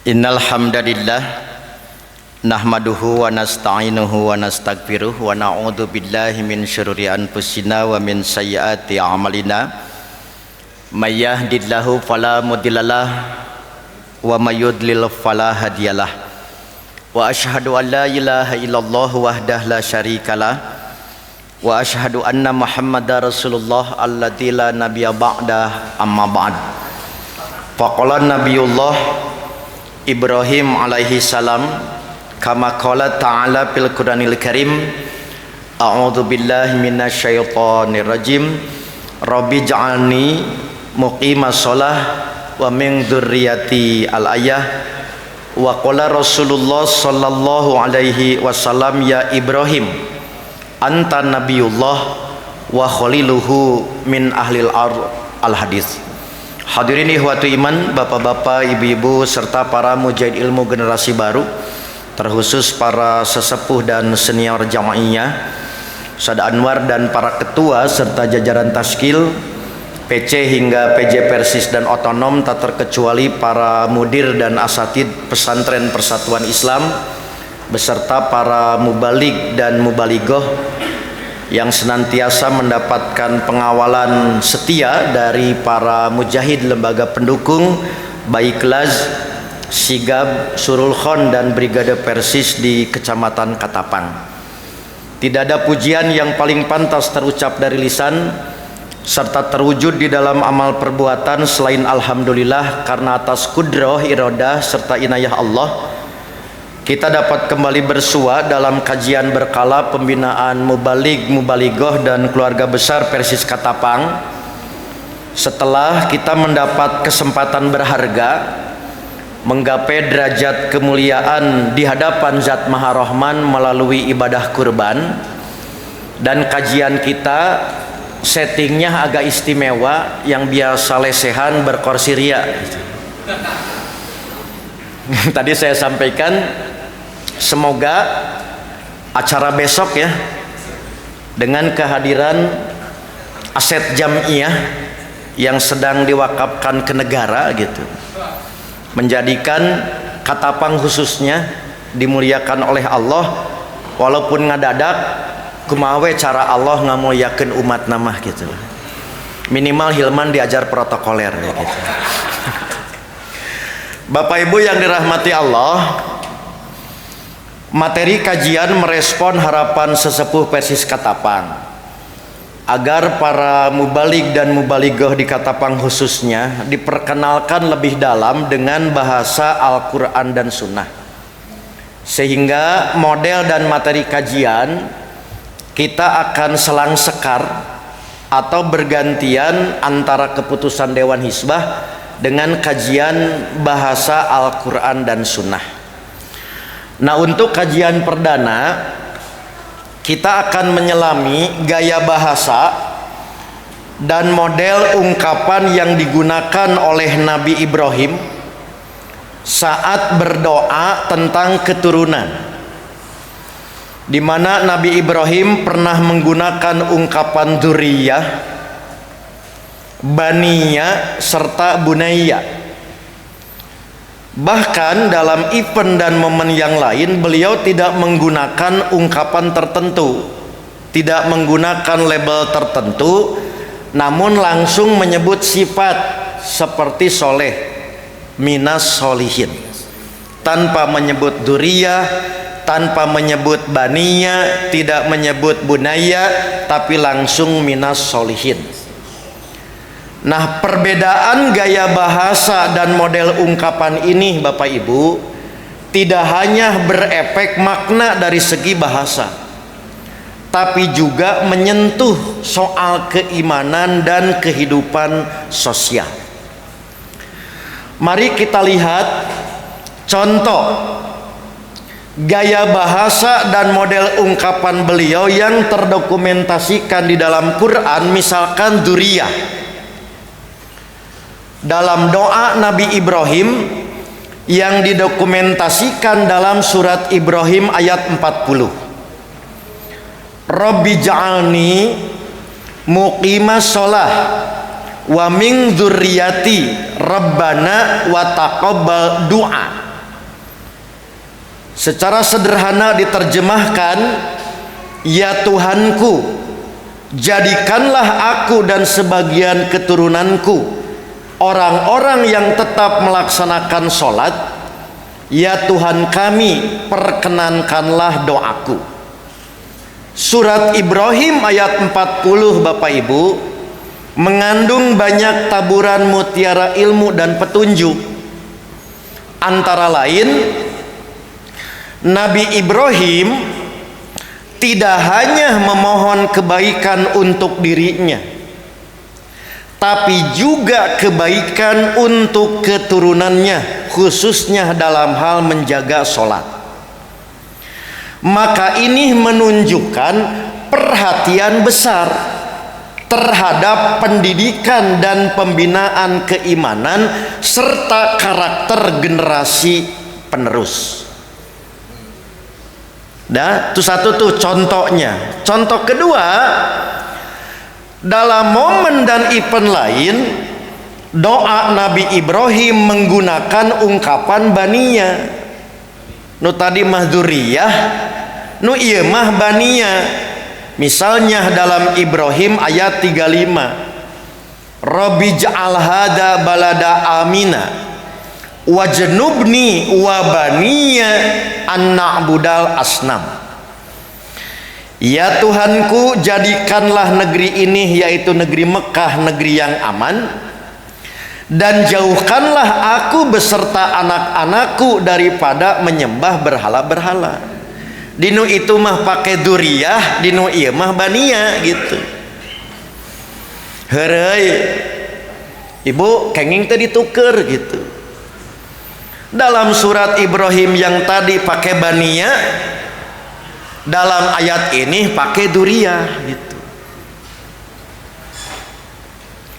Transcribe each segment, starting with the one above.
Innal hamdalillah nahmaduhu wa nasta'inuhu wa nastaghfiruh wa na'udzu billahi min syururi anfusina wa min sayyiati a'malina may yahdihillahu fala mudhillalah wa may yudlil fala hadiyalah wa asyhadu an la ilaha illallah wahdahu la syarikalah wa asyhadu anna muhammadar rasulullah alladzi la nabiyya ba'da amma ba'd. Faqala nabiyullah Ibrahim alaihi salam kama qala ta'ala fil Qur'anil Karim a'udzu billahi minasyaitonir rajim rabbi ja'alni muqimas shalah wa min dzurriyyati al-ayah wa qala Rasulullah sallallahu alaihi wasallam ya Ibrahim anta nabiyullah wa khaliluhu min ahlil ardh al-hadis. Hadirin ikhwatu iman, bapak-bapak, ibu-ibu serta para mujahid ilmu generasi baru, terkhusus para sesepuh dan senior jamaahnya, Ustaz Anwar dan para ketua serta jajaran taskil PC hingga PJ Persis dan otonom, tak terkecuali para mudir dan asatid pesantren Persatuan Islam beserta para mubalig dan mubalighah yang senantiasa mendapatkan pengawalan setia dari para mujahid lembaga pendukung baik Laz, Sigab, Surul Khon dan Brigade Persis di Kecamatan Katapang. Tidak ada pujian yang paling pantas terucap dari lisan serta terwujud di dalam amal perbuatan selain alhamdulillah, karena atas kudrah, iradah serta inayah Allah kita dapat kembali bersua dalam kajian berkala pembinaan mubalig, mubalighah dan keluarga besar Persis Katapang. Setelah kita mendapat kesempatan berharga menggapai derajat kemuliaan di hadapan Zat Maha Rahman melalui ibadah kurban, dan kajian kita settingnya agak istimewa, yang biasa lesehan berkursi ria. Tadi saya sampaikan, semoga acara besok ya, dengan kehadiran aset jam'iyah yang sedang diwakafkan ke negara gitu, menjadikan Katapang khususnya dimuliakan oleh Allah, walaupun ngadadak kumawe cara Allah ngamuliakeun umat namah gitu. Minimal Hilman diajar protokoler ya gitu. Bapak Ibu yang dirahmati Allah, materi kajian merespon harapan sesepuh Persis Katapang agar para mubalig dan mubalighah di Katapang khususnya diperkenalkan lebih dalam dengan bahasa Al-Quran dan Sunnah, sehingga model dan materi kajian kita akan selang sekar atau bergantian antara keputusan Dewan Hizbah dengan kajian bahasa Al-Quran dan Sunnah. Nah, untuk kajian perdana kita akan menyelami gaya bahasa dan model ungkapan yang digunakan oleh Nabi Ibrahim saat berdoa tentang keturunan, di mana Nabi Ibrahim pernah menggunakan ungkapan dzurriyyah, baniya serta bunayya. Bahkan dalam event dan momen yang lain beliau tidak menggunakan ungkapan tertentu, tidak menggunakan label tertentu, namun langsung menyebut sifat seperti soleh, minas solihin, tanpa menyebut dzurriyyah, tanpa menyebut baniya, tidak menyebut bunayya, tapi langsung minas solihin. Nah, perbedaan gaya bahasa dan model ungkapan ini Bapak Ibu tidak hanya berefek makna dari segi bahasa, tapi juga menyentuh soal keimanan dan kehidupan sosial. Mari kita lihat contoh gaya bahasa dan model ungkapan beliau yang terdokumentasikan di dalam Quran. Misalkan dzurriyyah, dalam doa Nabi Ibrahim yang didokumentasikan dalam surat Ibrahim ayat 40. Rabbi ja'alni muqimas shalah wa min dzurriyyati rabbana wa taqabbal du'a. Secara sederhana diterjemahkan, ya Tuhanku, jadikanlah aku dan sebagian keturunanku orang-orang yang tetap melaksanakan sholat. Ya Tuhan kami, perkenankanlah doaku. Surat Ibrahim ayat 40 Bapak Ibu mengandung banyak taburan mutiara ilmu dan petunjuk. Antara lain, Nabi Ibrahim tidak hanya memohon kebaikan untuk dirinya, tapi juga kebaikan untuk keturunannya, khususnya dalam hal menjaga sholat. Maka ini menunjukkan perhatian besar terhadap pendidikan dan pembinaan keimanan serta karakter generasi penerus. Nah, itu satu tuh contohnya. Contoh kedua, dalam momen dan event lain, doa Nabi Ibrahim menggunakan ungkapan baniya. Nu tadi mah dzurriyyah, nu ieu mah baniya. Misalnya dalam Ibrahim ayat 35, Rabbi ja'al hada balada amina wajnubni wa baniya an na'budal asnam. Ya Tuhanku, jadikanlah negeri ini, yaitu negeri Mekah, negeri yang aman, dan jauhkanlah aku beserta anak-anakku daripada menyembah berhala-berhala. Dinu itu mah pakai duriyah, dinu ieu mah baniya gitu. Heureuy Ibu kenging teh dituker gitu. Dalam surat Ibrahim yang tadi pakai baniya, dalam ayat ini pakai duriyah gitu.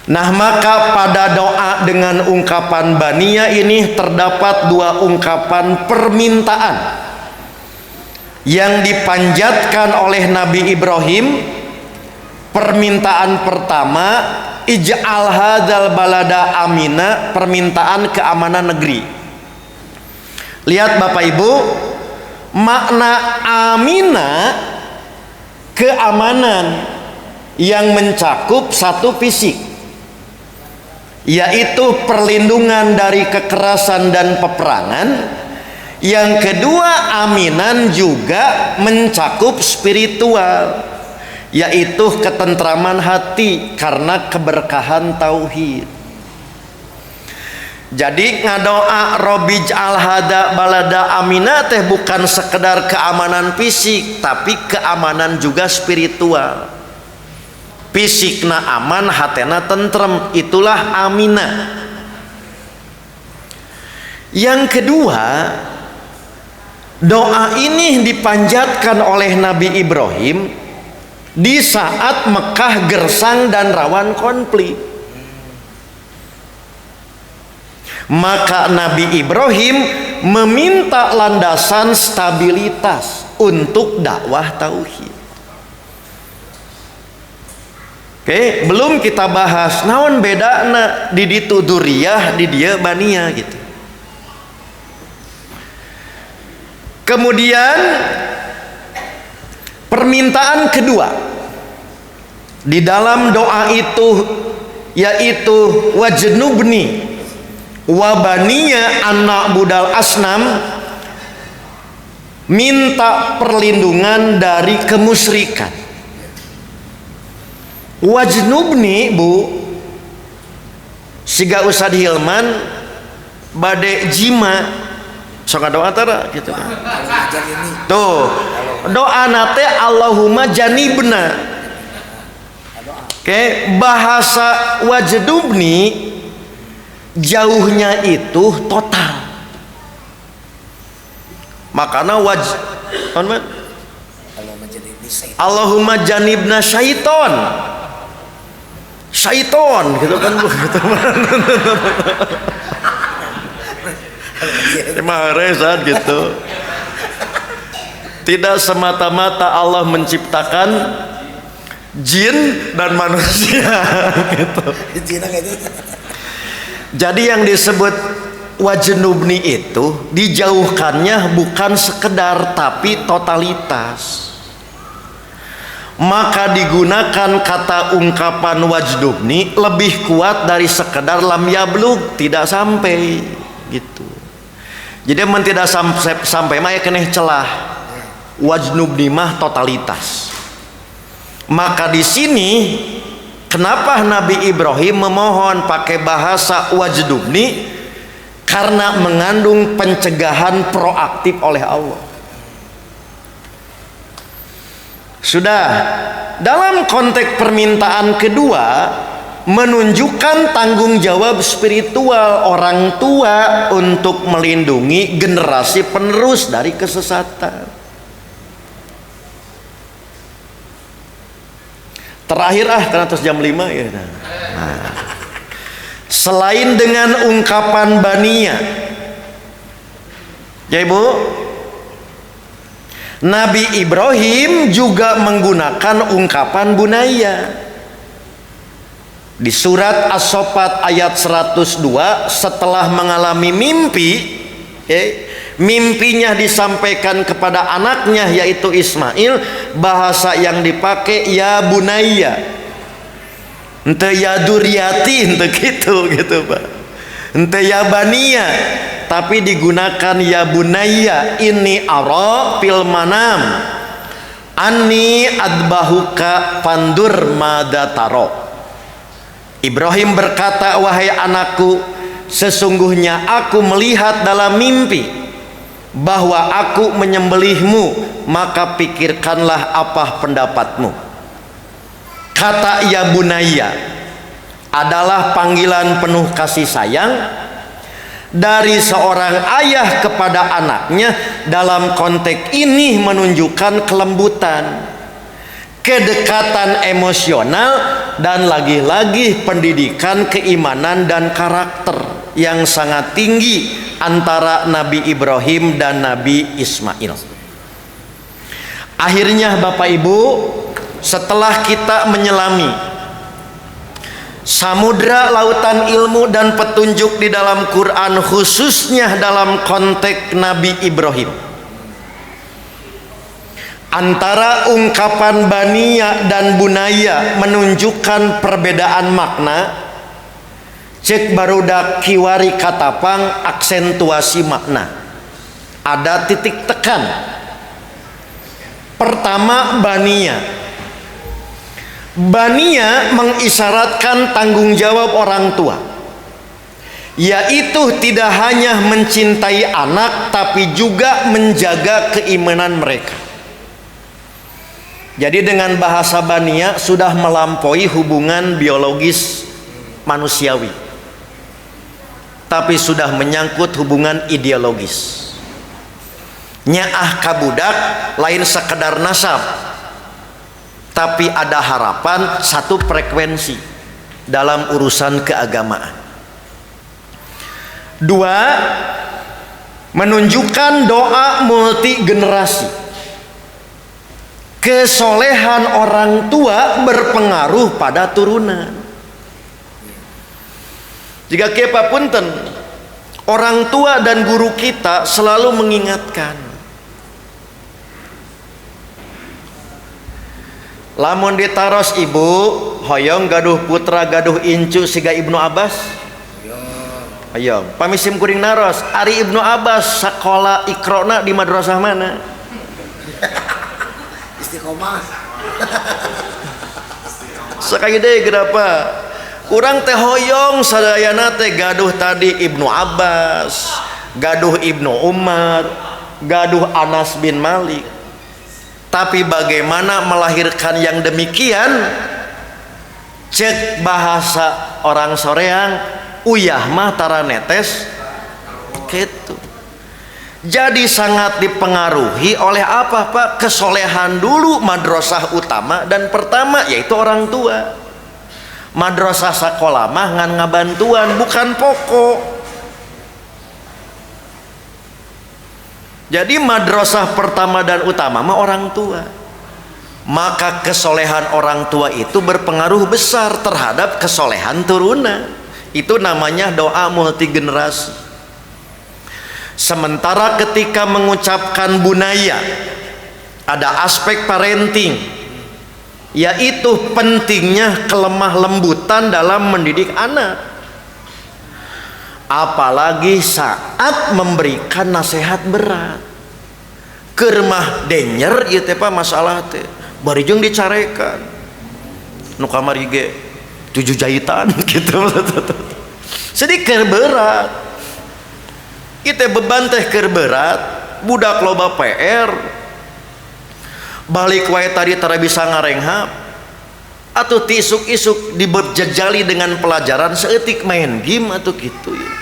Nah, maka pada doa dengan ungkapan baniya ini terdapat dua ungkapan permintaan yang dipanjatkan oleh Nabi Ibrahim. Permintaan pertama, ij'al hadzal balada amina, permintaan keamanan negeri. Lihat Bapak Ibu, makna amina keamanan yang mencakup satu fisik, yaitu perlindungan dari kekerasan dan peperangan. Yang kedua, aminan juga mencakup spiritual, yaitu ketentraman hati karena keberkahan tauhid. Jadi ngadoa Rabbi ja'al hada balada amina teh bukan sekedar keamanan fisik, tapi keamanan juga spiritual. Fisikna aman, hatena tentrem, itulah amina. Yang kedua, doa ini dipanjatkan oleh Nabi Ibrahim di saat Mekah gersang dan rawan konflik. Maka Nabi Ibrahim meminta landasan stabilitas untuk dakwah tauhid. Oke, belum kita bahas naon bedana di ditu duriyah, di dia baniya gitu. Kemudian permintaan kedua di dalam doa itu, yaitu wajnubni wabaniya anak budal asnam, minta perlindungan dari kemusyrikan. Wajnubni Bu, siga Ustad Hilman bade jima sok doa tara gitu kan. Tuh doa nate Allahumma janibna. Oke, bahasa wajnubni jauhnya itu total. Makanya Allahumma janibna syaiton, syaiton gitu kan Bu. Maha gitu. Tidak semata-mata Allah menciptakan jin dan manusia gitu. Jadi yang disebut wajnubni itu dijauhkannya bukan sekedar tapi totalitas. Maka digunakan kata ungkapan wajnubni lebih kuat dari sekedar lam yablug, tidak sampai gitu. Jadi men tidak sampai mah ya keneh celah. Wajnubni mah totalitas. Maka di sini kenapa Nabi Ibrahim memohon pakai bahasa wajnubni? Karena mengandung pencegahan proaktif oleh Allah. Sudah, dalam konteks permintaan kedua menunjukkan tanggung jawab spiritual orang tua untuk melindungi generasi penerus dari kesesatan. Terakhir karena terus jam 5 ya. Nah. Selain dengan ungkapan bania, ya Ibu, Nabi Ibrahim juga menggunakan ungkapan bunaya. Di surat As-Saffat ayat 102, setelah mengalami mimpi, mimpinya disampaikan kepada anaknya yaitu Ismail, bahasa yang dipakai ya bunaya, ente ya duriyati, ente gitu Pak, ente ya bania, tapi digunakan ya bunaya, ini ara fil manam anni adbahuka fandur madataro. Ibrahim berkata, wahai anakku, sesungguhnya aku melihat dalam mimpi bahwa aku menyembelihmu, maka pikirkanlah apa pendapatmu. Kata ya bunaya adalah panggilan penuh kasih sayang dari seorang ayah kepada anaknya. Dalam konteks ini menunjukkan kelembutan, kedekatan emosional, dan lagi-lagi pendidikan keimanan dan karakter yang sangat tinggi antara Nabi Ibrahim dan Nabi Ismail. Akhirnya Bapak Ibu, setelah kita menyelami samudra lautan ilmu dan petunjuk di dalam Quran, khususnya dalam konteks Nabi Ibrahim, antara ungkapan bania dan bunaya menunjukkan perbedaan makna. Cek barudak kiwari katapang aksentuasi makna, ada titik tekan. Pertama, bania mengisyaratkan tanggung jawab orang tua, yaitu tidak hanya mencintai anak tapi juga menjaga keimanan mereka. Jadi dengan bahasa bania sudah melampaui hubungan biologis manusiawi, tapi sudah menyangkut hubungan ideologis. Nyaah kabudak lain sekedar nasab, tapi ada harapan satu frekuensi dalam urusan keagamaan. Dua, menunjukkan doa multi generasi. Kesolehan orang tua berpengaruh pada turunan. Jika kepa punten, orang tua dan guru kita selalu mengingatkan, lamun ditaros ibu hoyong gaduh putra gaduh incu siga Ibnu Abbas, hoyong pamisim kuring naros ari Ibnu Abbas sekolah ikrona di madrasah mana? Istiqomah. Sekali deh kenapa? Kurang teh hoyong sadayana teh gaduh tadi Ibnu Abbas, gaduh Ibnu Umar, gaduh Anas bin Malik. Tapi bagaimana melahirkan yang demikian? Cek bahasa orang soreang, uyah mah tara netes gitu. Jadi sangat dipengaruhi oleh apa Pak? Kesolehan dulu madrasah utama dan pertama yaitu orang tua. Madrasah sekolah mah ngan ngabantuan bukan pokok. Jadi madrasah pertama dan utama mah orang tua. Maka kesolehan orang tua itu berpengaruh besar terhadap kesolehan turunan. Itu namanya doa multi generasi. Sementara ketika mengucapkan bunaya ada aspek parenting, yaitu pentingnya kelemah lembutan dalam mendidik anak, apalagi saat memberikan nasihat berat. Kermah danger ieu teh masalah teh barijeng dicarekan nu kamari ge 7 jahitan gitu. Sedih berat kita beban teh keur berat, budak loba PR balik wae tadi tara bisa ngarenghap atuh tisuk-isuk dibejajali dengan pelajaran seetik main game atau gitu ya.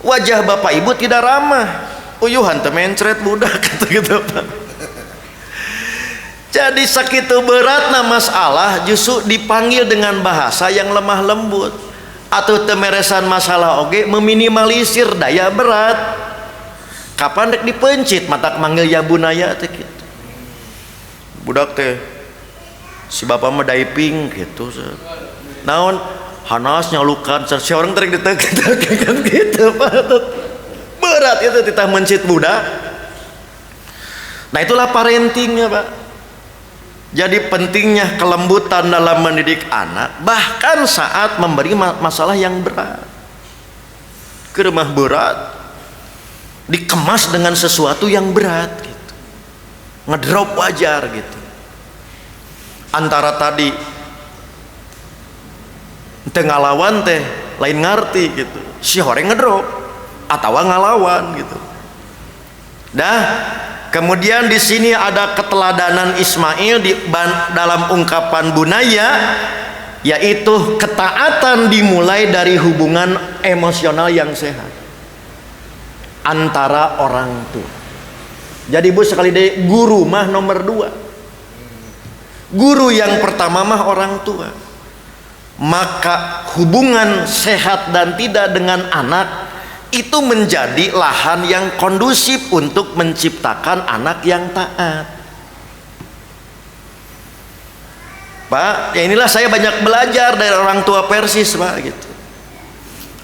Wajah bapak ibu tidak ramah, uyuhan teh mencret budak gitu Pak. Jadi sakitu beratna masalah justru dipanggil dengan bahasa yang lemah lembut, atau temeresan masalah oge meminimalisir daya berat. Kapan rek dipencit matak manggil ya bunaya teh gitu. Budak teh si bapak mah diving gitu. Naon hanas nyalukan si orang teh ditekan gitu Pak. Berat itu titah mencit budak. Nah itulah parentingnya Pak. Jadi pentingnya kelembutan dalam mendidik anak, bahkan saat memberi masalah yang berat. Keremah berat dikemas dengan sesuatu yang berat gitu. Ngedrop wajar gitu. Antara tadi tengah lawan teh lain ngerti gitu, si horeng ngedrop atau ngalawan gitu. Dah kemudian di sini ada keteladanan Ismail dalam ungkapan bunaya, yaitu ketaatan dimulai dari hubungan emosional yang sehat antara orang tua. Jadi bu sekali deh guru mah nomor 2. Guru yang pertama mah orang tua. Maka hubungan sehat dan tidak dengan anak itu menjadi lahan yang kondusif untuk menciptakan anak yang taat. Pak, ya inilah saya banyak belajar dari orang tua Persis Pak gitu.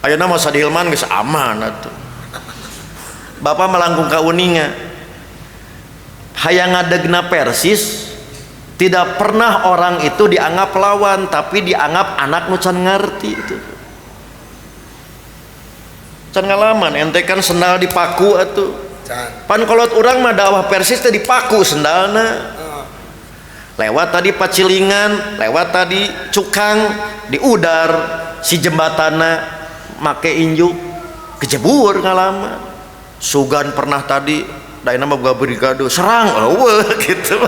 Ayeuna mah sadilman geus aman atuh. Bapak melangkung ka uninga. Hayang ngadegna Persis, tidak pernah orang itu dianggap lawan, tapi dianggap anak nu can ngarti itu. Can ngalaman ente kan sendal dipaku atuh. Pan kolot urang mah dakwah Persis teh dipaku sendalna. Lewat tadi Pacilingan, lewat tadi Cukang, di Udar si jembatanna make injuk kejebur ngalaman. Sugan pernah tadi daina mah boga brigade serang eueuh gitu.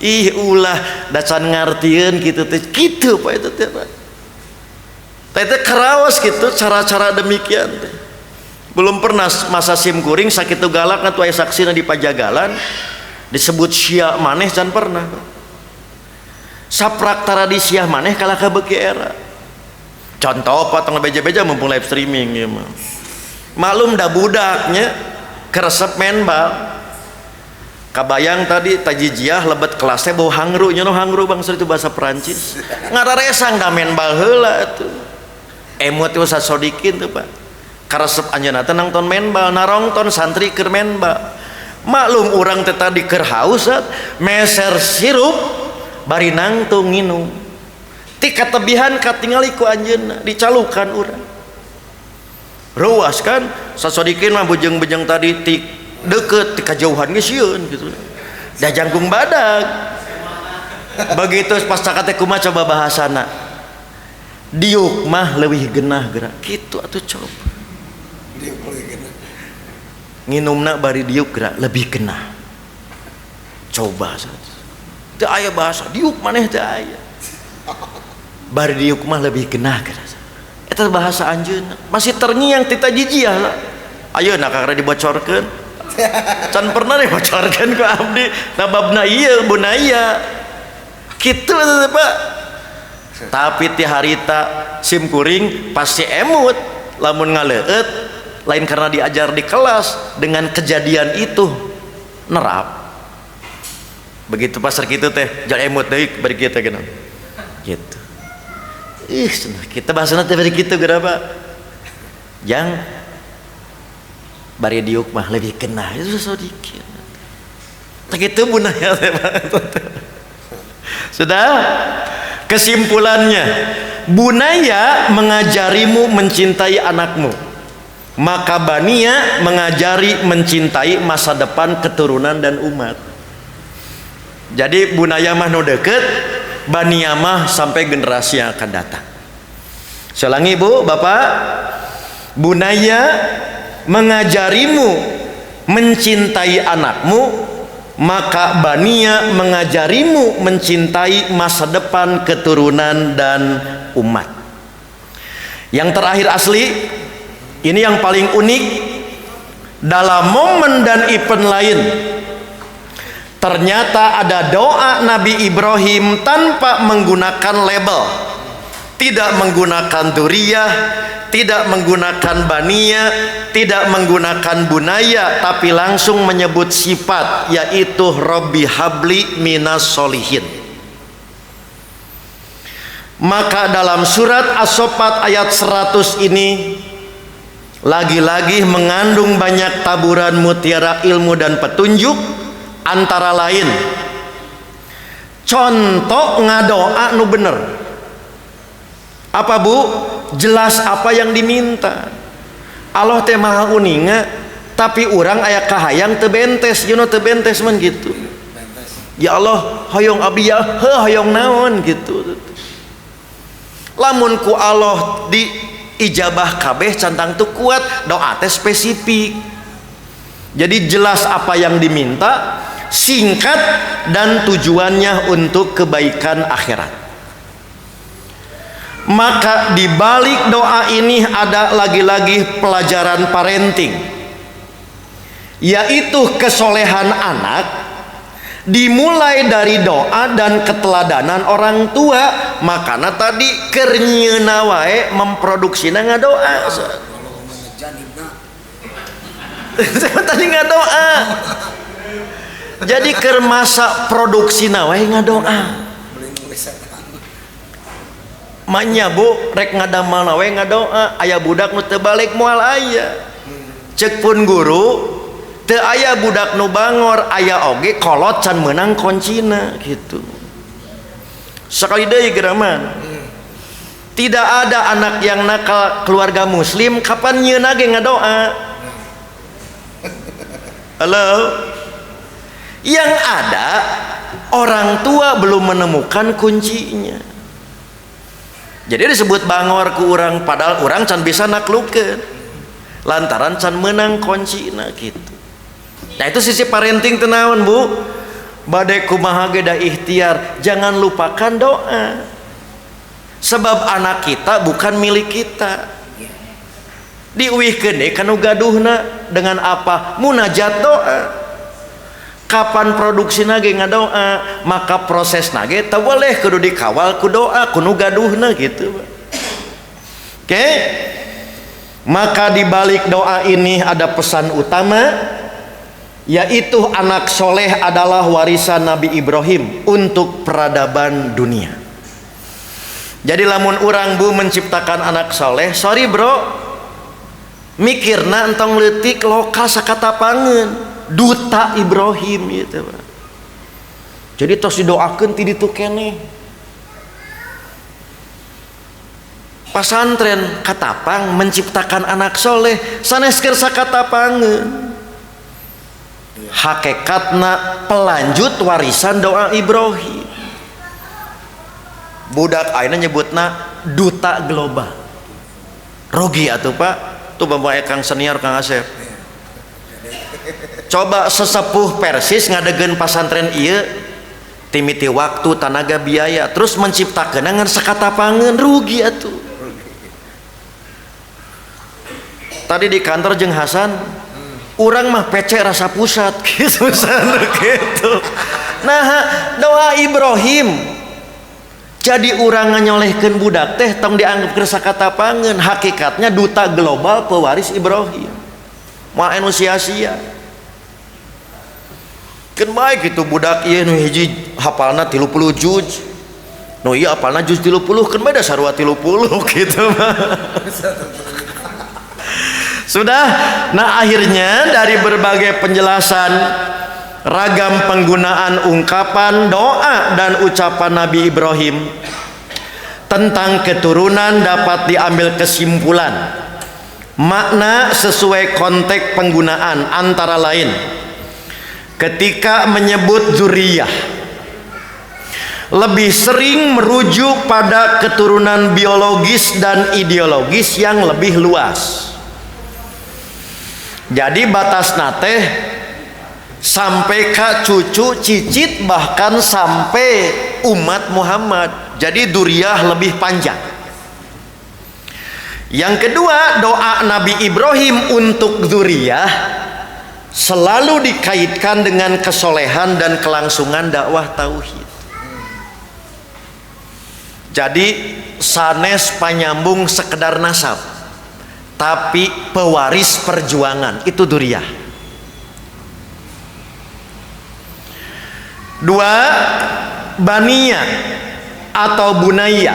Ih ulah da can ngartieun kitu teh kitu Pak itu teh Pak. Tete karawas gitu cara-cara demikian teh. Belum pernah masa simkuring sakitu galakna tu aya saksina di Pajagalan disebut sia maneh can pernah. Saprak tradisi maneh kalah ka beuki era. Contoh potong beja-beja mumpung live streaming ieu mah. Malum da budaknya keresep main bal. Kabayang tadi tajijiah lebet kelasnya bau hangru, nyono hangru bangsa itu bahasa Perancis. Ngararesang da main bal heula atuh. Emot itu sasodikin tuh Pak. Karesep anjeunna teh nangton main bal, narongton santri keur main bal. Maklum urang teh tadi keur haus meser sirup bari nangtung nginum. Ti katebihan katingali ku anjeunna dicalukan urang. Ruas kan sasodikin mah bujeng-bujeng tadi ti deket ti kajauhan geus sieun gitu. Da jangkung badag. Begitu pas cakate kumaha coba bahasana. Diuk mah leuwih genah geura kitu atuh coba. Diuk leuwih genah. Nginumna bari diuk geura lebih genah. Coba saja. Teu aya bahasa diuk maneh teu aya. Bari diuk mah lebih genah geura. Eta bahasa anjeunna. Masih terngiang ti tajijiah lah. Ayeuna kakara dibocorkeun. Can pernah dibocorkeun ku abdi nababna ieu bunaya. Kitu Pak. Tapi ti harita simkuring pasti emut lamun ngaleueut lain karena diajar di kelas dengan kejadian itu nerap begitu pasar kitu teh jal emut deui bari kitu geuna gitu. Ih kita bahasana teh bari kitu geura Pak. Jang bari diuk mah lebih kena itu sedikit begitu bunaya. Sudah, kesimpulannya bunaya mengajarimu mencintai anakmu, maka bania mengajari mencintai masa depan keturunan dan umat. Jadi bunaya mah nu deket, bania mah sampai generasi yang akan datang. Selangi Bu, Bapak, bunaya mengajarimu mencintai anakmu, maka bania mengajarimu mencintai masa depan keturunan dan umat. Yang terakhir asli, ini yang paling unik, dalam momen dan event lain ternyata ada doa Nabi Ibrahim tanpa menggunakan label, tidak menggunakan duriyah, tidak menggunakan bania, tidak menggunakan bunaya, tapi langsung menyebut sifat, yaitu Rabbi habli minas solihin. Maka dalam surat As-Saffat ayat 100 ini lagi-lagi mengandung banyak taburan mutiara ilmu dan petunjuk, antara lain contoh ngadoa nu bener. Apa Bu? Jelas apa yang diminta. Allah teh maha uninga, tapi orang aya kahayang teu bentes, you know teu bentes man gitu. Ya Allah, hoyong abdi ya, hoyong naon gitu. Lamun ku Allah di ijabah kabeh cantang tu kuat, doa teh spesifik. Jadi jelas apa yang diminta, singkat dan tujuannya untuk kebaikan akhirat. Maka di balik doa ini ada lagi-lagi pelajaran parenting, yaitu kesolehan anak dimulai dari doa dan keteladanan orang tua. Makanya tadi kernyena wae memproduksina ngadoa. Tadi ngadoa. Jadi keur masa produksina wae ngadoa. Manya Bu rek ngadamel we ngadoa, aya budak nu teu balik moal aya. Cek pun guru, teu aya budak nu bangor, aya oge kolot can meunang koncina gitu. Sakali deui geraman. Tidak ada anak yang nakal keluarga muslim kapan nyieuna ge ngadoa. Halo. Yang ada orang tua belum menemukan kuncinya. Jadi disebut bangor ku urang, padahal urang can bisa naklukeun lantaran can menang kuncina gitu. Nah itu sisi parenting teu naon Bu, bade kumaha ge da ikhtiar, jangan lupakan doa. Sebab anak kita bukan milik kita. Diuwihkeun deui kanu gaduhna dengan apa? Munajat doa. Kapan produksi nage ngadoa, maka proses nage tak boleh kudu dikawal ku doa, kudu gaduhna gitu. Oke? Maka di balik doa ini ada pesan utama, yaitu anak soleh adalah warisan Nabi Ibrahim untuk peradaban dunia. Jadi lamun urang Bu menciptakan anak soleh, sorry bro, mikirna entong leutik loka sakatapangeun. Duta Ibrahim gitu Pak. Jadi tos didoakeun ti ditu keneh. Pasantren Katapang menciptakan anak soleh sanes keur sakatapangeun. Hakikatna pelanjut warisan doa Ibrahim. Budak ayeuna nyebutna duta global. Rogi atuh Pak, tuh bapak Kang senior Kang Asep. Coba sesepuh Persis ngadegeun pasantren ieu timiti waktu tenaga biaya terus menciptakeun ngan sakatapangeun rugi atuh. Tadi di kantor jeung Hasan urang mah PC rasa pusat gitu gitu. Nah doa Ibrahim jadi urang nganyolehkeun budak teh tong dianggap keur sakatapangeun, hakikatnya duta global pewaris Ibrahim. Moal anu sia-sia. Kan baik itu budak ieu nu hiji hafalna 30 juz. Nu ieu hafalna juz 30 kan beda sarua 30 gitu mah. Sudah. Nah, akhirnya dari berbagai penjelasan, ragam penggunaan ungkapan, doa dan ucapan Nabi Ibrahim tentang keturunan dapat diambil kesimpulan makna sesuai konteks penggunaan, antara lain ketika menyebut zuriyah lebih sering merujuk pada keturunan biologis dan ideologis yang lebih luas. Jadi batas nate sampai ke cucu, cicit, bahkan sampai umat Muhammad. Jadi duriyah lebih panjang. Yang kedua, doa Nabi Ibrahim untuk zuriyah selalu dikaitkan dengan kesolehan dan kelangsungan dakwah tauhid. Jadi sanes panyambung sekedar nasab, tapi pewaris perjuangan, itu dzurriyyah. Dua, baniyah atau bunayya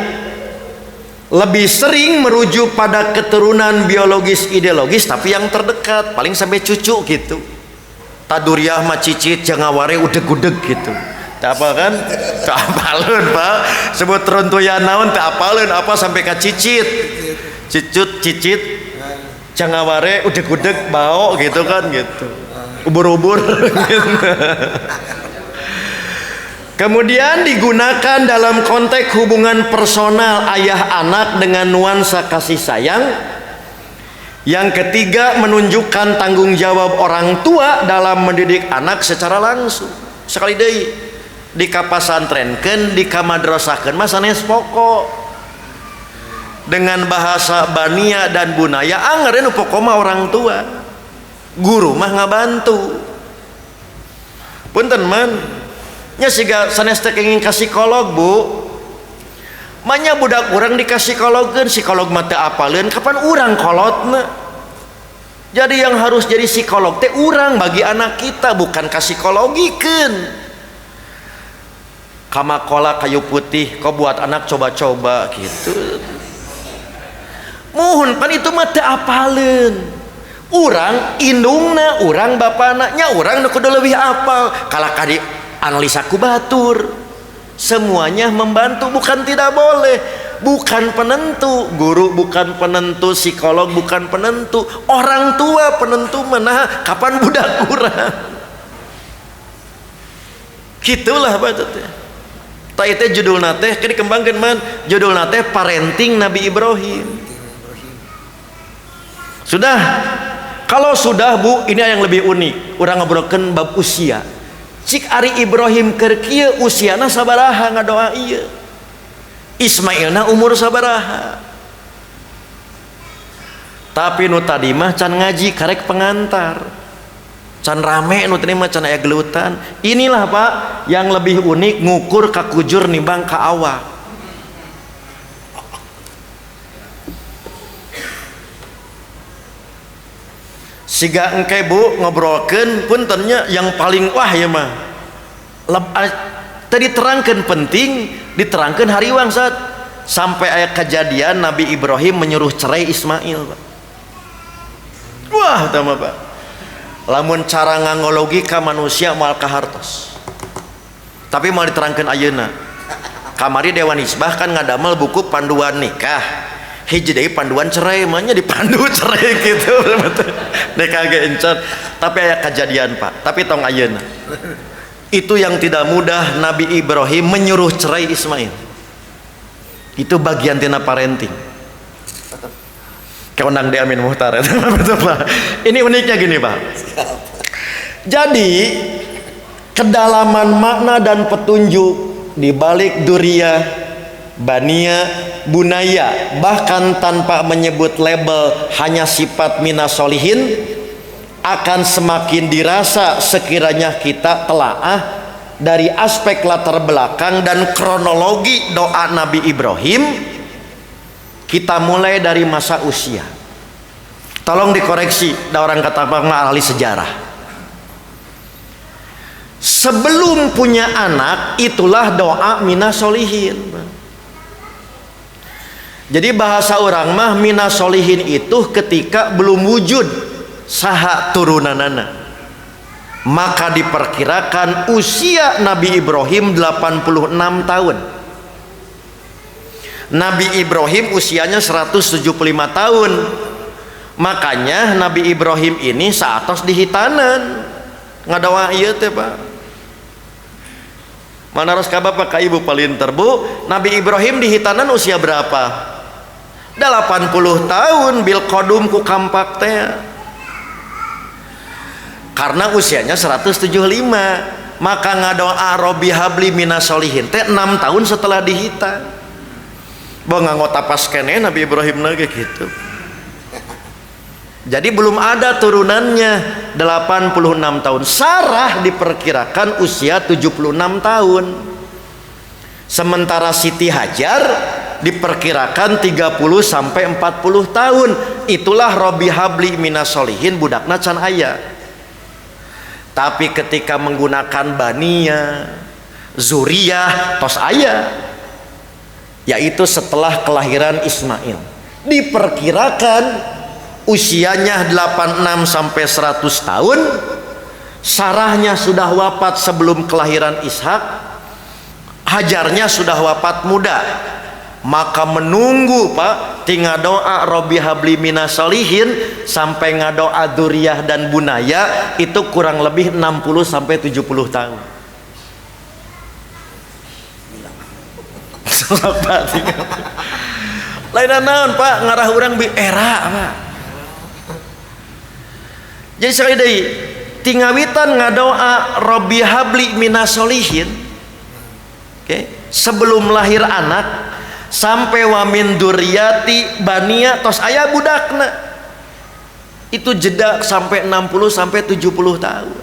lebih sering merujuk pada keturunan biologis ideologis, tapi yang terdekat, paling sampai cucu gitu. Taduriyah mah cicit jangaware udeg-udeg gitu. Tak apa kan? Tak apaleun Pak. Sebut runtuyan naon tak apaleun apa sampai ka cicit. Cicit jangaware udeg-udeg bau gitu kan gitu. Ubur-ubur gitu. Kemudian digunakan dalam konteks hubungan personal ayah anak dengan nuansa kasih sayang. Yang ketiga, menunjukkan tanggung jawab orang tua dalam mendidik anak secara langsung. Sekali deui di kapasantrenkeun, di kamadrasahkeun mah sanes pokok dengan bahasa bania dan bunaya. Angeureun pokok mah orang tua, guru mah ngabantu. Punten man nya siga sanes teh kenging ka psikolog Bu, manya budak urang di ka psikologkeun, psikolog mah teu apaleun kapan urang kolotna. Jadi yang harus jadi psikolog teh urang bagi anak kita, bukan ka psikologikeun. Kamakola kayu putih kau buat anak coba-coba gitu. Mohon pan itu mah teu apaleun. Urang indungna, urang bapana nya urang nu kudu leuwih apal. Kala kadi analisa ku batur. Semuanya membantu, bukan tidak boleh. Bukan penentu, guru bukan penentu, psikolog bukan penentu, orang tua penentu mana kapan budak urang. Gitulah baturnya. Ta itu judulna teh keur dikembangkeun man, judulna teh parenting Nabi Ibrahim. Sudah. Kalau sudah Bu, ini yang lebih unik. Urang ngobrolkeun bab usia. Cik ari Ibrahim keur kieu usiana sabaraha ngadoa ieu? Ismailna umur sabaraha? Tapi nu tadi mah can ngaji karek pengantar. Can rame nu tadi mah can aya gelutan. Inilah Pak yang lebih unik, ngukur ka kujur nimbang ka awak. Siga engke Bu ngobrolkeun puntennya yang paling wah ya mah. Tadi terangkan penting, diterangkan hariwang saat sampai ayat kejadian Nabi Ibrahim menyuruh cerai Ismail Pak. Wah tama Pak, lamun cara ngangologi ka manusia moal kahartos, tapi mau diterangkan ayeuna kamari Dewan Hizbah kan ngadamel buku panduan nikah, hiji deui panduan cerai, manya dipandu cerai gitu nikah ge encan. Tapi ayat kejadian Pak, tapi tong ayeuna itu yang tidak mudah. Nabi Ibrahim menyuruh cerai Ismail, itu bagian tina parenting. Keundang di Amin Muhtar. Ini uniknya gini Pak. Jadi kedalaman makna dan petunjuk di balik dzurriyyah, baniyah, bunayya, bahkan tanpa menyebut label, hanya sifat minas solihin, akan semakin dirasa sekiranya kita telaah dari aspek latar belakang dan kronologi doa Nabi Ibrahim. Kita mulai dari masa usia. Tolong dikoreksi, da orang kata mah ahli sejarah. Sebelum punya anak itulah doa minas solihin. Jadi bahasa orang mah minasolihin itu ketika belum wujud saha turunanana. Maka diperkirakan usia Nabi Ibrahim 86 tahun. Nabi Ibrahim usianya 175 tahun. Makanya Nabi Ibrahim ini saatos di hitanan. Ngadawa ieu teh Pak. Mana ros ka Bapak ka Ibu palinter Bu, Nabi Ibrahim di hitanan usia berapa? 80 tahun bil kodum ku kampak teh. Karena usianya 175, maka ngadoa Robbi habli minasolihin teh 6 tahun setelah dihitan. Bo nganggo tapas kene Nabi Ibrahim lagi gitu. Jadi belum ada turunannya 86 tahun. Sarah diperkirakan usia 76 tahun. Sementara Siti Hajar diperkirakan 30 sampai 40 tahun. Itulah Robbi habli minasolihin budakna can aya. Tapi ketika menggunakan bania, zuriyah, tos aya, yaitu setelah kelahiran Ismail, diperkirakan usianya 86 sampai 100 tahun. Sarahnya sudah wafat sebelum kelahiran Ishak, Hajarnya sudah wafat muda. Maka menunggu Pak tinggal doa Robbi habli minasolihin sampai ngadoa dzurriyyah dan bunaya itu kurang lebih 60 sampai 70 tahun. Lain naon Pak ngarah urang bi era Pak. Jadi sekali deui tingawitan ngadoa Robbi habli minasolihin. Oke, sebelum lahir anak sampai wamin duriyati bania tos aya budakna itu jeda sampai 60 sampai 70 tahun.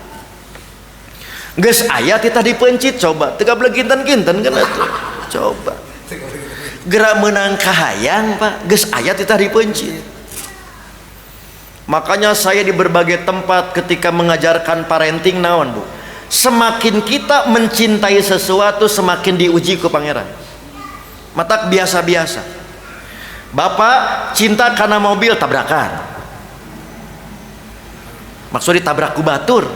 Geus aya titah dipencit coba 13 kinten-kinten kan atuh. Coba gerak menang kahayang Pak, geus aya titah dipencit. Makanya saya di berbagai tempat ketika mengajarkan parenting naon Bu, semakin kita mencintai sesuatu semakin diuji ku pangeran. Matak biasa-biasa. Bapak cinta karena mobil tabrakan. Maksudnya tabrak ku batur.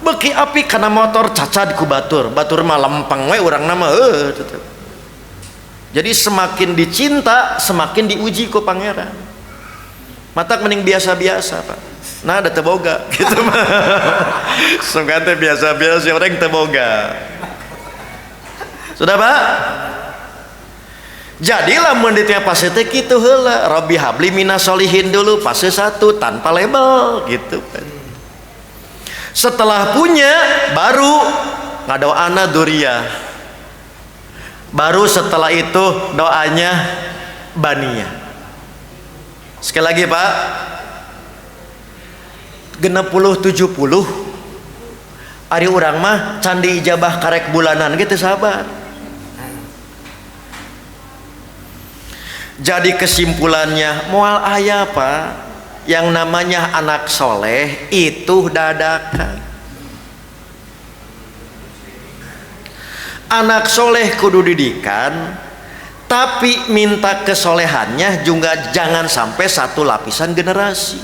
Beki api karena motor cacad ku batur. Batur mah lempeng we urang nama Jadi semakin dicinta semakin diuji ku pangeran. Matak mending biasa-biasa Pak. Nah ada teboga gitu mah. Sungkan teh biasa-biasa orang teboga. Sudah Pak? Jadilah menditnya fase teh kitu heula, Robbi habli minasolihin dulu fase 1 tanpa label gitu kan. Setelah punya baru ngadoana dzurriyyah. Baru setelah itu doanya bania. Sekali lagi Pak, 60 70 ari urang mah candi ijabah karek bulanan gitu sabar. Jadi kesimpulannya moal aya Pak, yang namanya anak soleh itu dadakan. Anak soleh kudu didikan, tapi minta kesolehannya juga jangan sampai satu lapisan generasi.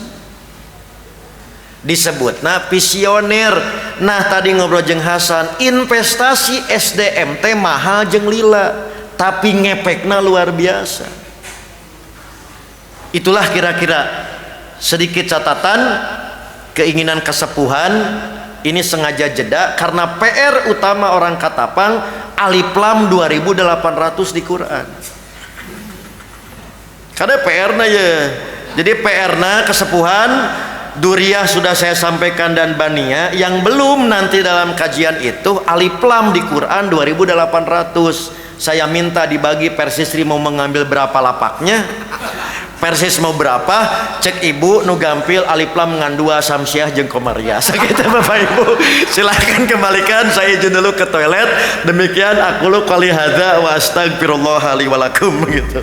Disebutna visioner. Nah tadi ngobrol jeung Hasan, investasi SDM teh mahal jeung lila, tapi ngepekna luar biasa. Itulah kira-kira sedikit catatan keinginan kesepuhan. Ini sengaja jeda karena PR utama orang Katapang Alif Lam 2800 di Quran. Karena PR-na ya. Jadi PR-na kesepuhan dzurriyyah sudah saya sampaikan dan bania. Yang belum nanti dalam kajian itu Alif Lam di Quran 2800. Saya minta dibagi Persisri mau mengambil berapa lapaknya. Persis mau berapa cek ibu nu gampil Alif Lam ngan 2 Samsiah jeung Komariah sakitu Bapak Ibu. Silahkan kembalikan, saya izin dulu ke toilet. Demikian aku lu qali hadza wa astagfirullah li wa lakum gitu.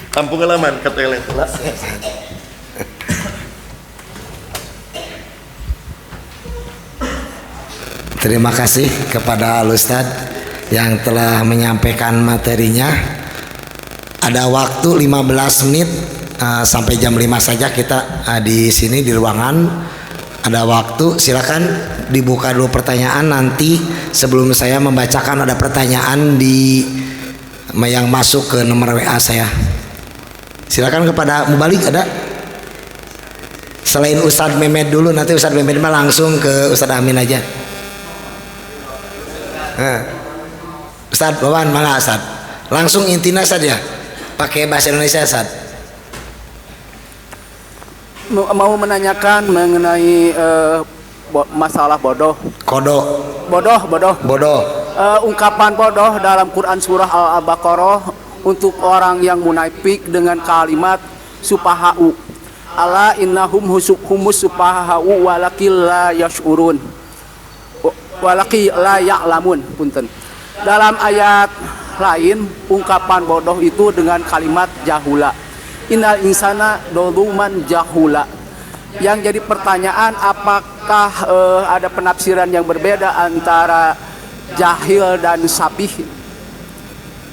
Kampung halaman ke toilet lah. Terima kasih kepada Al Ustadz yang telah menyampaikan materinya. Ada waktu 15 menit sampai jam 5 saja kita di sini di ruangan. Ada waktu, silakan dibuka dulu pertanyaan. Nanti sebelum saya membacakan ada pertanyaan yang masuk ke nomor WA saya. Silakan kepada Mubalik ada. Selain Ustadz Mehmet dulu, nanti Ustadz Mehmet mah langsung ke Ustadz Amin aja. Ustadz Wawan, mana Ustadz? Langsung intinya saja, pakai bahasa Indonesia Ustadz. Mau menanyakan mengenai masalah bodoh. Bodoh. Ungkapan bodoh dalam Quran surah Al-Baqarah untuk orang yang munafik dengan kalimat supahau. Ala innahum humus supahau walakil la yashurun. Walakil la ya'lamun. Punten. Dalam ayat lain ungkapan bodoh itu dengan kalimat jahula. Innal insana doluman jahula. Yang jadi pertanyaan, apakah ada penafsiran yang berbeda antara jahil dan sapih?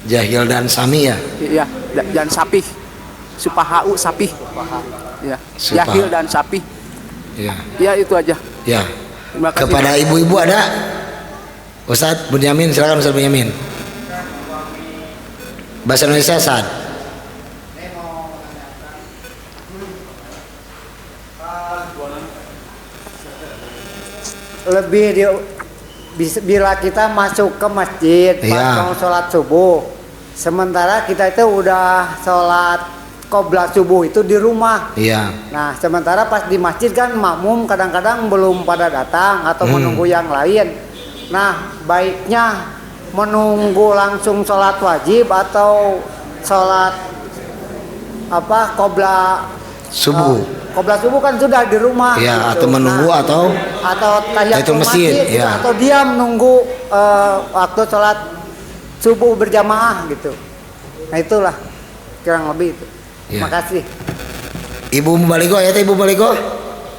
Jahil dan sami ya? Iya, dan sapih. Supahau sapih. Ya. Jahil dan sapih. Ya. Ya, itu aja. Ya. Terima kasih. Kepada ibu-ibu ada? Ustadz Bunyamin, silakan Ustadz Bunyamin. Bahasa Indonesia Ustadz. Bila kita masuk ke masjid pas mau sholat subuh, sementara kita itu udah sholat qobliyah subuh itu di rumah. Nah, sementara pas di masjid kan makmum kadang-kadang belum pada datang atau menunggu yang lain. Nah, baiknya menunggu langsung sholat wajib atau sholat qobliyah subuh. Qobliyah subuh kan sudah di rumah. Iya, gitu. atau menunggu atau tahiyatul masjid gitu, ya. atau dia menunggu waktu sholat subuh berjamaah gitu. Nah, itulah kurang lebih itu. Ya. Terima kasih. Ibu Mubaliko ya, Ibu Mubaliko.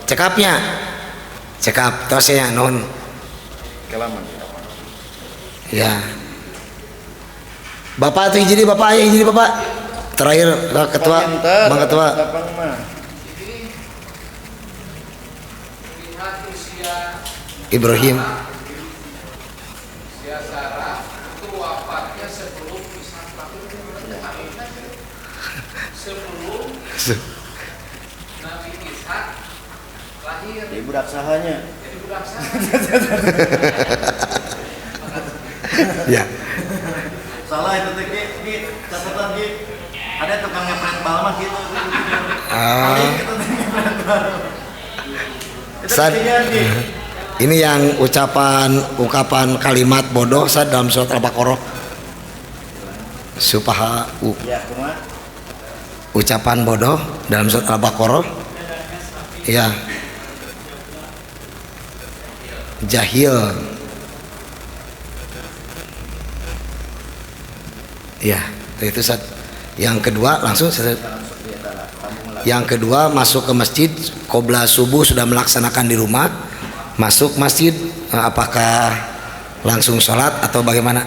Cekapnya. Cekap tosnya non. Kelaman. Ya. Bapak tuh jadi Bapak ya, jadi Bapak. Terakhir ketua, Bang Ketua. Ibrahim. Jadi budak sahanya. Ya. Salah itu teh di catatan di ada tukang ngepret bal mah gitu. Sad, ini yang ungkapan kalimat bodoh sad dalam surat Al-Baqarah. Supahau. Ya, kumaha? Ucapan bodoh dalam surat Al-Baqarah. Ya. Jahil. Ya, itu sad. Yang kedua langsung Yang kedua masuk ke masjid, qobliyah subuh sudah melaksanakan di rumah, masuk masjid, apakah langsung sholat atau bagaimana?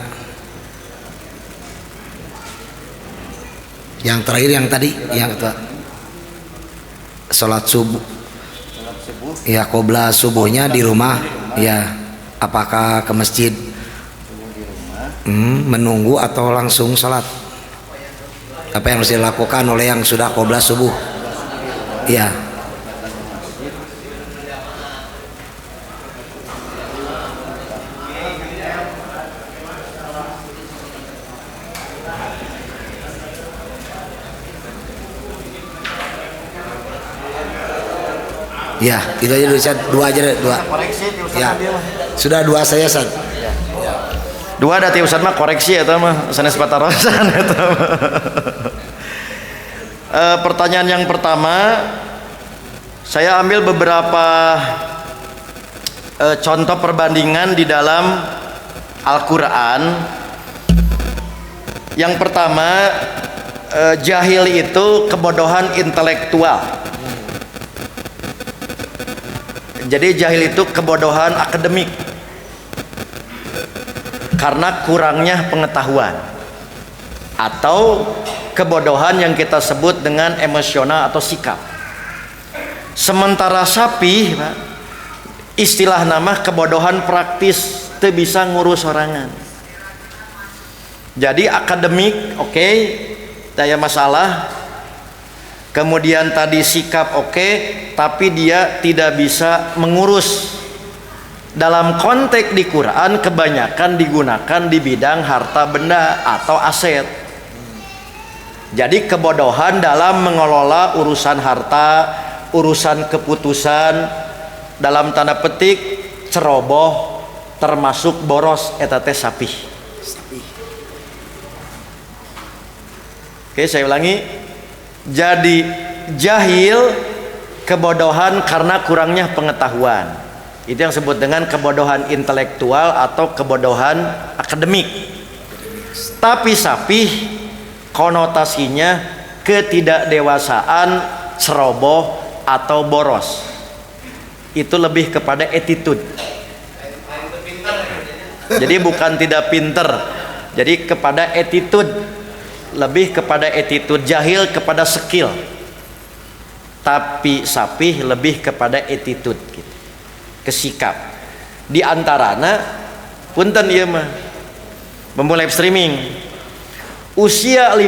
Yang terakhir yang tadi, yang itu sholat subuh, ya qobliyah subuhnya di rumah, ya apakah ke masjid menunggu atau langsung sholat? Apa yang harus dilakukan oleh yang sudah qobliyah subuh? Ya. Ya, itu aja dulu, dua aja, dua. Ya, sudah dua saya, San. Dua ada Ustaz mah koreksi eta mah sanes patarosan eta mah. Pertanyaan yang pertama, saya ambil beberapa contoh perbandingan di dalam Al-Quran. Yang pertama, jahil itu kebodohan intelektual. Jadi jahil itu kebodohan akademik karena kurangnya pengetahuan, atau kebodohan yang kita sebut dengan emosional atau sikap. Sementara sapi, Pak, istilah nama kebodohan praktis, teu bisa ngurus sorangan. Jadi akademik oke, daya masalah. Kemudian tadi sikap oke, tapi dia tidak bisa mengurus. Dalam konteks di Quran kebanyakan digunakan di bidang harta benda atau aset. Jadi kebodohan dalam mengelola urusan harta, urusan keputusan, dalam tanda petik ceroboh, termasuk boros, eta teh sapih. Oke, saya ulangi. Jadi jahil, kebodohan karena kurangnya pengetahuan. Itu yang disebut dengan kebodohan intelektual atau kebodohan akademik. Tapi sapih konotasinya ketidakdewasaan, ceroboh atau boros. Itu lebih kepada attitude. Jadi bukan tidak pinter, jadi kepada attitude, lebih kepada attitude. Jahil kepada skill, tapi sapih lebih kepada attitude gitu. Kesikap. Di antarana punten ieu mah memulai streaming usia 50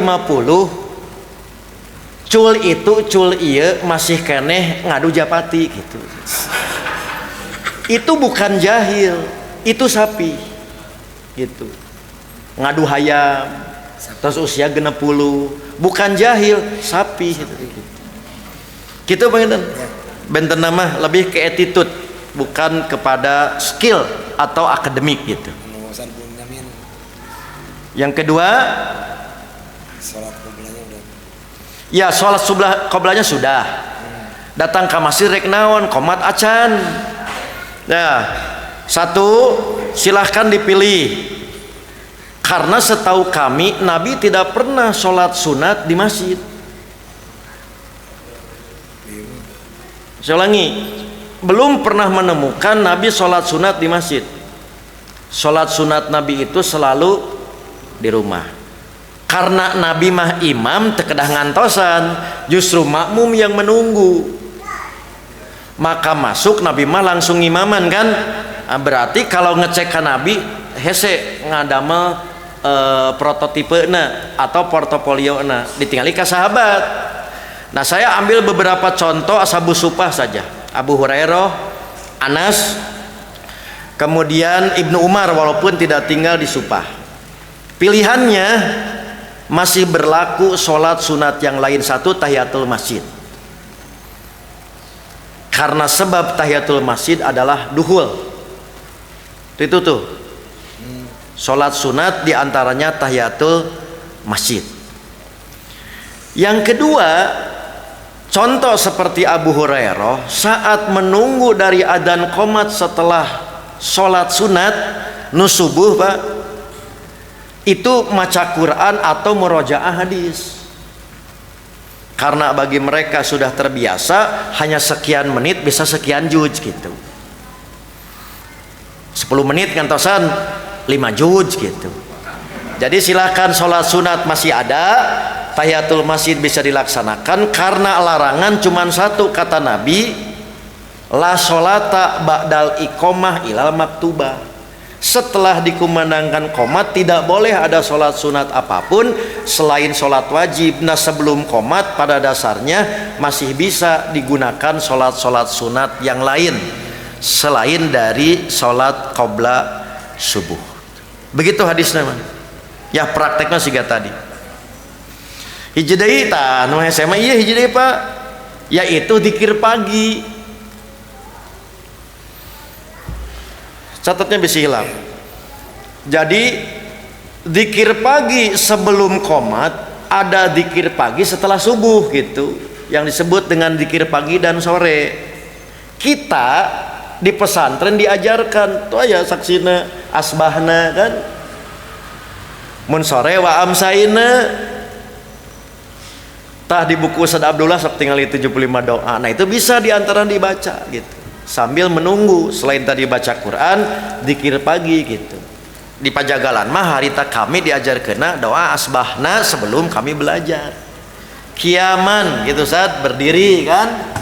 cul itu cul ieu masih keneh ngadu japati gitu. Itu bukan jahil, itu sapi gitu. Ngadu hayam terus usia 60, bukan jahil, sapi gitu. Gitu benten. Benten nama lebih ke attitude, bukan kepada skill atau akademik gitu. Yang kedua, ya sholat qoblanya sudah. Datang ke masjid rek naon, qomat acan. Nah, satu silahkan dipilih. Karena setahu kami Nabi tidak pernah sholat sunat di masjid. Saya ulangi, belum pernah menemukan Nabi sholat sunat di masjid. Sholat sunat Nabi itu selalu di rumah. Karena Nabi mah imam tekedah ngantosan, justru makmum yang menunggu. Maka masuk Nabi mah langsung imaman kan. Berarti kalau ngecek ke Nabi hese ngadamel prototipe na atau portofolio na ditinggali ke sahabat. Nah, saya ambil beberapa contoh ashabus sufah saja. Abu Hurairah, Anas, kemudian Ibnu Umar walaupun tidak tinggal di Sufah. Pilihannya masih berlaku sholat sunat yang lain, satu tahiyatul masjid. Karena sebab tahiyatul masjid adalah duhul. Itu tuh. Sholat sunat diantaranya tahiyatul masjid. Yang kedua, contoh seperti Abu Hurairah saat menunggu dari adzan qomat setelah sholat sunat nusubuh, Pak, itu maca Quran atau murojaah hadis. Karena bagi mereka sudah terbiasa hanya sekian menit bisa sekian juz gitu. 10 menit ngantosan 5 juz gitu. Jadi silakan sholat sunat masih ada, tahiyatul masjid bisa dilaksanakan. Karena larangan cuman satu, kata Nabi, la sholata ba'dal iqomah ilal maktubah. Setelah dikumandangkan qomat tidak boleh ada sholat sunat apapun selain sholat wajib. Nah, sebelum qomat pada dasarnya masih bisa digunakan sholat-sholat sunat yang lain selain dari sholat qobla subuh. Begitu hadisnya, man. Ya prakteknya siga tadi. Hiji deui tah nu SMA ieu hiji deui, Pak, yaitu zikir pagi. Catatnya bisa hilang. Jadi zikir pagi sebelum qomat, ada zikir pagi setelah subuh gitu, yang disebut dengan zikir pagi dan sore. Kita di pesantren diajarkan tuh ya saksina asbahna kan, mun sore wa amsaina. Tah di buku Ustaz Abdullah sok tinggal 75 doa. Nah, itu bisa diantara dibaca gitu sambil menunggu. Selain tadi baca Quran, zikir pagi gitu. Di Pajagalan mah harita kami diajarkeuna doa asbahna sebelum kami belajar. Kiaman gitu saat berdiri kan.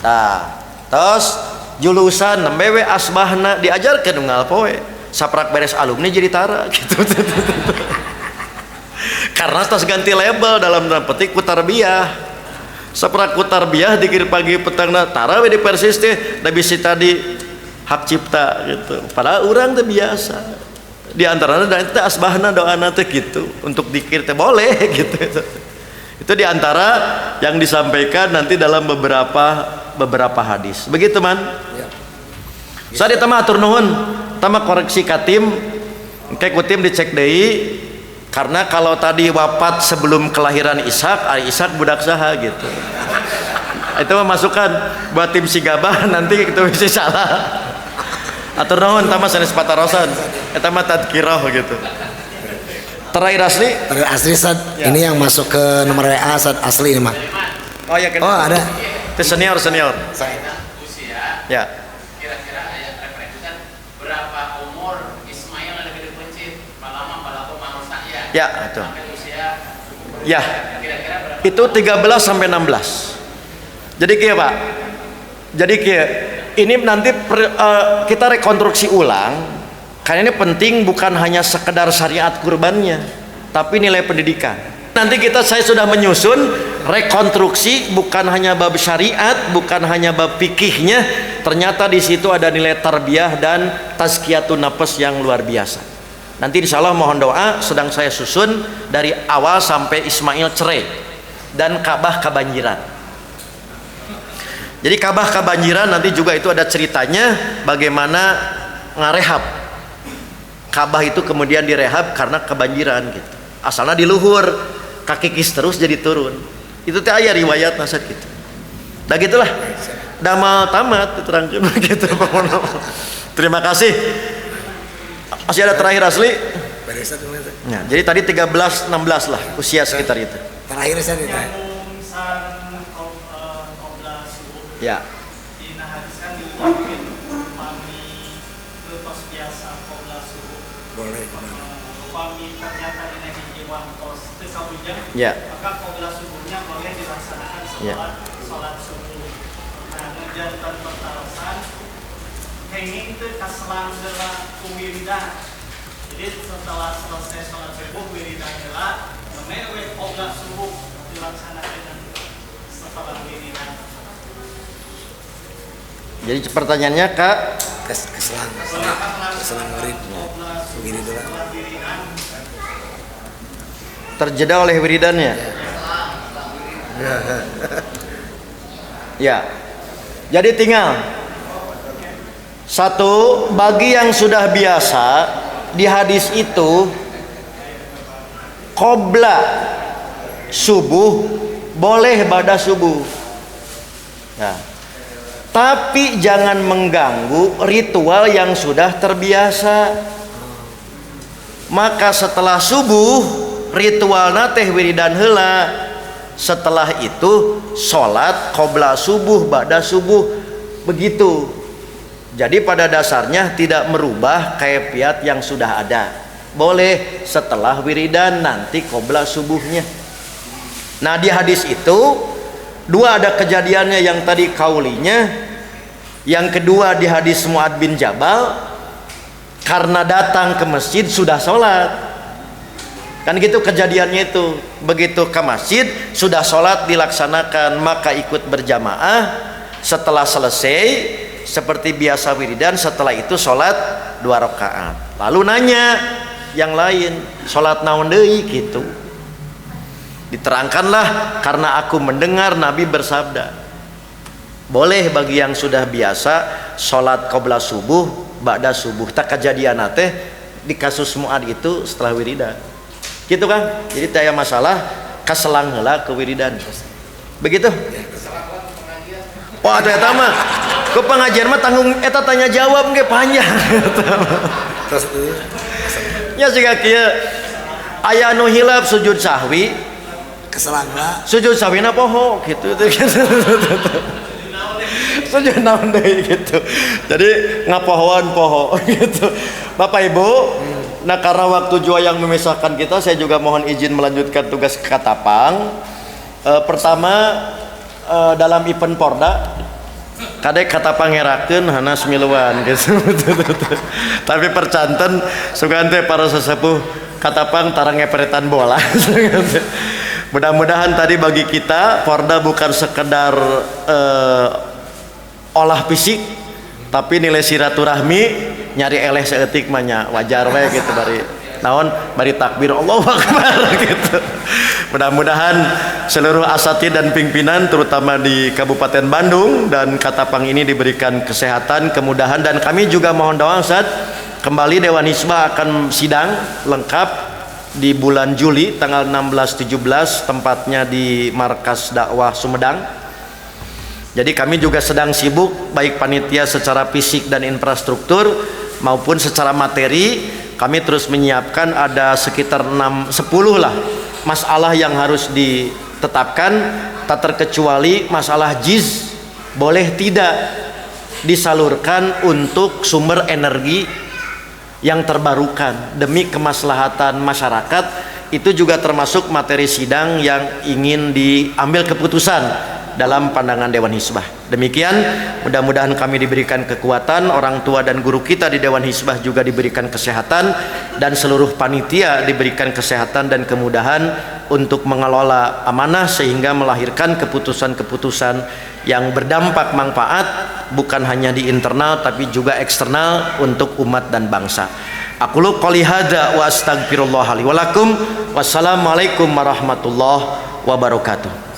Tah, tos julusan nembe asbahna diajarkeun unggal poe. Saprak beres alumni jadi tara gitu. Karena tos ganti label dalam petik ku tarbiyah. Saprak ku tarbiyah dikir pagi petangna tara we di persis teh da bisi tadi hak cipta gitu. Padahal urang teh biasa. Di antaranya dan itu asbahna doana teh gitu untuk dikir teh boleh gitu. Itu di antara yang disampaikan nanti dalam beberapa hadis. Begitu man. Ya. Saya ditama atur nuhun, tama koreksi katim, kayak kutim dicek deui karena kalau tadi wafat sebelum kelahiran Ishak, Ishak budak saha gitu. Itu mah masukan buat tim Sigabah nanti itu bisa salah. Atur nuhun tama sanes patarosan eta mah tadkirah gitu. Terakhir asli Sad. Ya. Ini yang masuk ke nomor WA Sad asli ini mah. Oh ya kan. Oh ada. Itu senior. Usia. Ya. Kira-kira aya referensikan berapa umur Ismail ada gede pencit malama balaku manusia ya. Ya, itu. Usia. Ya. Kira-kira berapa? Itu 13 sampai 16. Jadi kieu Pak. Jadi kieu ini nanti kita rekonstruksi ulang karena ini penting bukan hanya sekedar syariat kurbannya tapi nilai pendidikan. Nanti saya sudah menyusun rekonstruksi bukan hanya bab syariat, bukan hanya bab fikihnya, ternyata di situ ada nilai tarbiyah dan tazkiyatun nafs yang luar biasa. Nanti insya Allah mohon doa sedang saya susun dari awal sampai Ismail cerai dan Ka'bah kebanjiran. Jadi Ka'bah kebanjiran nanti juga itu ada ceritanya bagaimana ngarehab. Ka'bah itu kemudian direhab karena kebanjiran gitu. Asalnya di luhur, kaki kis terus jadi turun. Itu teh aya riwayat nasad gitu. Dah gitulah. Damal tamat diterangkeun gitu. Terima kasih. Masih ada terakhir asli? Nah, jadi tadi 13 16 lah usia sekitar itu. Terakhir saya ditanya. Ya. Dina hadis kan diucapin upami lepas biasa qobla subuh. Boleh. Upami ternyata dina hiji waktos teu kawijan. Ya. Maka qobla subuhnya boleh dilaksanakan salat subuh. Nah, ngejantan pertarasan henging teu kaselang heula wiridan. Jadi setelah selesai salat subuh wiridan heula, mewe qobla subuh dilaksanakan setelah wiridan. Jadi pertanyaannya Kak keselang wirid begini dulu terjeda oleh wiridannya ya. Jadi tinggal satu bagi yang sudah biasa di hadis itu qobla subuh boleh ba'da subuh ya. Tapi jangan mengganggu ritual yang sudah terbiasa. Maka setelah subuh ritualna teh wiridan heula. Setelah itu sholat qobla subuh ba'da subuh begitu. Jadi pada dasarnya tidak merubah kaifiat yang sudah ada. Boleh setelah wiridan nanti qobla subuhnya. Nah di hadis itu dua ada kejadiannya, yang tadi kaulinya, yang kedua di hadis Mu'ad bin Jabal karena datang ke masjid sudah sholat kan gitu kejadiannya itu. Begitu ke masjid sudah sholat dilaksanakan maka ikut berjamaah. Setelah selesai seperti biasa wiridan, setelah itu sholat 2 rakaat lalu nanya yang lain sholat naon deui gitu. Diterangkanlah karena aku mendengar Nabi bersabda boleh bagi yang sudah biasa sholat qobla subuh ba'da subuh. Tak kejadian teh di kasus Mu'ad itu setelah wiridan gitu kan. Jadi taya masalah kaselang heula ke wiridan begitu. Oh ada eta mah ke pengajian mah tanggung eta tanya jawab ge panjang nya siga kieu aya nu hilaf sujud sahwi keselangna sujud sahwina poho gitu sujud naon deui gitu. Jadi ngapohoan poho gitu. Bapak Ibu Nah, karena waktu jua yang memisahkan kita, saya juga mohon izin melanjutkan tugas ke Katapang. Pertama, dalam event Porda kadek Katapang ngerakeun hanas miluan gitu. Tapi percanten sugan teh para sesepuh Katapang tarang ngeperetan bola. Mudah-mudahan tadi bagi kita Porda bukan sekedar olah fisik, tapi nilai silaturahmi, nyari eleh seetik manya wajar we gitu bari naon bari takbir Allahu Akbar gitu. Mudah-mudahan seluruh asatid dan pimpinan terutama di Kabupaten Bandung dan Katapang ini diberikan kesehatan, kemudahan, dan kami juga mohon doa Ustaz, kembali Dewan Hizbah akan sidang lengkap di bulan Juli tanggal 16-17, tempatnya di Markas Dakwah Sumedang. Jadi kami juga sedang sibuk baik panitia secara fisik dan infrastruktur maupun secara materi. Kami terus menyiapkan ada sekitar 10 lah masalah yang harus ditetapkan, tak terkecuali masalah JIZ boleh tidak disalurkan untuk sumber energi yang terbarukan demi kemaslahatan masyarakat. Itu juga termasuk materi sidang yang ingin diambil keputusan dalam pandangan Dewan Hizbah. Demikian, mudah-mudahan kami diberikan kekuatan, orang tua dan guru kita di Dewan Hizbah juga diberikan kesehatan, dan seluruh panitia diberikan kesehatan dan kemudahan untuk mengelola amanah sehingga melahirkan keputusan-keputusan yang berdampak manfaat bukan hanya di internal tapi juga eksternal untuk umat dan bangsa. Aqulu qouli hadza wa astaghfirullah li wa lakum. Wassalamualaikum warahmatullahi wabarakatuh.